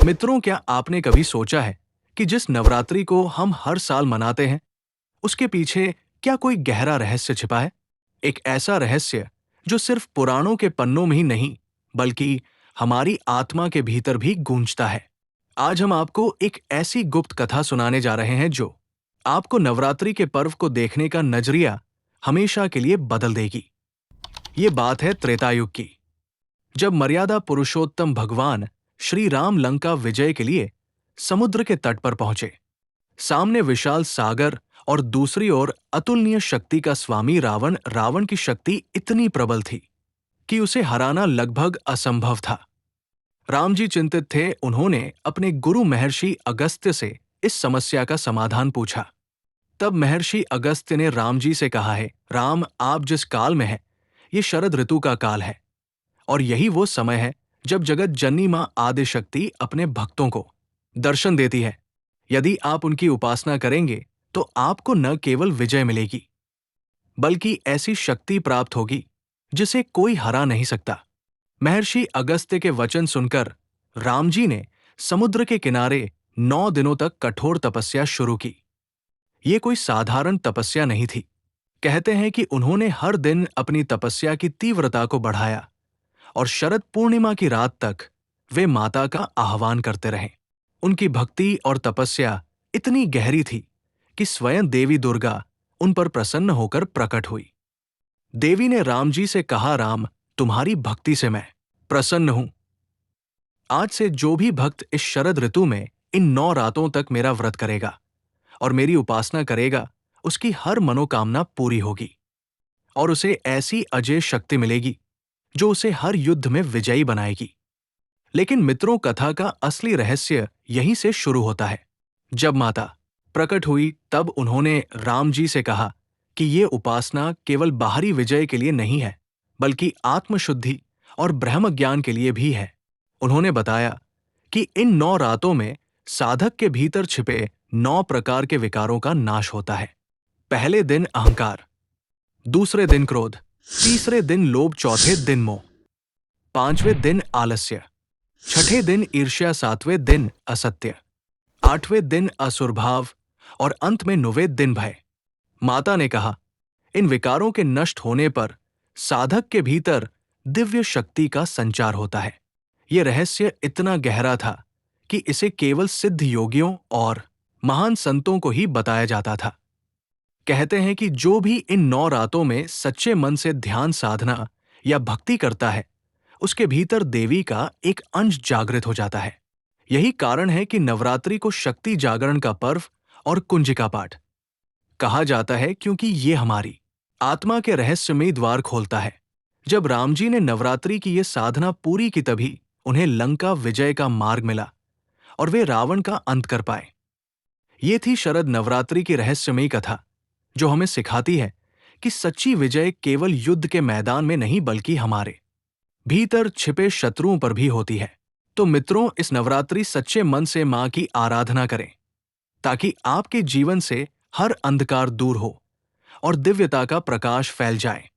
मित्रों, क्या आपने कभी सोचा है कि जिस नवरात्रि को हम हर साल मनाते हैं, उसके पीछे क्या कोई गहरा रहस्य छिपा है? एक ऐसा रहस्य जो सिर्फ पुराणों के पन्नों में ही नहीं, बल्कि हमारी आत्मा के भीतर भी गूंजता है। आज हम आपको एक ऐसी गुप्त कथा सुनाने जा रहे हैं जो आपको नवरात्रि के पर्व को देखने का नजरिया हमेशा के लिए बदल देगी। ये बात है त्रेता युग की, जब मर्यादा पुरुषोत्तम भगवान श्री राम लंका विजय के लिए समुद्र के तट पर पहुंचे। सामने विशाल सागर और दूसरी ओर अतुलनीय शक्ति का स्वामी रावण। रावण की शक्ति इतनी प्रबल थी कि उसे हराना लगभग असंभव था। राम जी चिंतित थे। उन्होंने अपने गुरु महर्षि अगस्त्य से इस समस्या का समाधान पूछा। तब महर्षि अगस्त्य ने राम जी से कहा है, राम, आप जिस काल में हैं, ये शरद ऋतु का काल है और यही वो समय है जब जगत जननी मां आदिशक्ति अपने भक्तों को दर्शन देती है। यदि आप उनकी उपासना करेंगे तो आपको न केवल विजय मिलेगी, बल्कि ऐसी शक्ति प्राप्त होगी जिसे कोई हरा नहीं सकता। महर्षि अगस्त्य के वचन सुनकर राम जी ने समुद्र के किनारे 9 दिनों तक कठोर तपस्या शुरू की। ये कोई साधारण तपस्या नहीं थी। कहते हैं कि उन्होंने हर दिन अपनी तपस्या की तीव्रता को बढ़ाया और शरद पूर्णिमा की रात तक वे माता का आह्वान करते रहे। उनकी भक्ति और तपस्या इतनी गहरी थी कि स्वयं देवी दुर्गा उन पर प्रसन्न होकर प्रकट हुई। देवी ने राम जी से कहा, राम, तुम्हारी भक्ति से मैं प्रसन्न हूं। आज से जो भी भक्त इस शरद ऋतु में इन 9 रातों तक मेरा व्रत करेगा और मेरी उपासना करेगा, उसकी हर मनोकामना पूरी होगी और उसे ऐसी अजय शक्ति मिलेगी जो उसे हर युद्ध में विजयी बनाएगी। लेकिन मित्रों, कथा का असली रहस्य यहीं से शुरू होता है। जब माता प्रकट हुई तब उन्होंने राम जी से कहा कि ये उपासना केवल बाहरी विजय के लिए नहीं है, बल्कि आत्मशुद्धि और ब्रह्म ज्ञान के लिए भी है। उन्होंने बताया कि इन 9 रातों में साधक के भीतर छिपे 9 प्रकार के विकारों का नाश होता है। पहले दिन अहंकार, दूसरे दिन क्रोध, तीसरे दिन लोभ, चौथे दिन मोह, 5वें दिन आलस्य, छठे दिन ईर्ष्या, 7वें दिन असत्य, 8वें दिन असुरभाव और अंत में 9वें दिन भय। माता ने कहा, इन विकारों के नष्ट होने पर साधक के भीतर दिव्य शक्ति का संचार होता है। यह रहस्य इतना गहरा था कि इसे केवल सिद्ध योगियों और महान संतों को ही बताया जाता था। कहते हैं कि जो भी इन 9 रातों में सच्चे मन से ध्यान साधना या भक्ति करता है, उसके भीतर देवी का एक अंश जागृत हो जाता है। यही कारण है कि नवरात्रि को शक्ति जागरण का पर्व और कुंजिका पाठ कहा जाता है, क्योंकि ये हमारी आत्मा के रहस्यमयी द्वार खोलता है। जब राम जी ने नवरात्रि की ये साधना पूरी की तभी उन्हें लंका विजय का मार्ग मिला और वे रावण का अंत कर पाए। ये थी शरद नवरात्रि की रहस्यमयी कथा, जो हमें सिखाती है कि सच्ची विजय केवल युद्ध के मैदान में नहीं, बल्कि हमारे भीतर छिपे शत्रुओं पर भी होती है। तो मित्रों, इस नवरात्रि सच्चे मन से मां की आराधना करें, ताकि आपके जीवन से हर अंधकार दूर हो और दिव्यता का प्रकाश फैल जाए।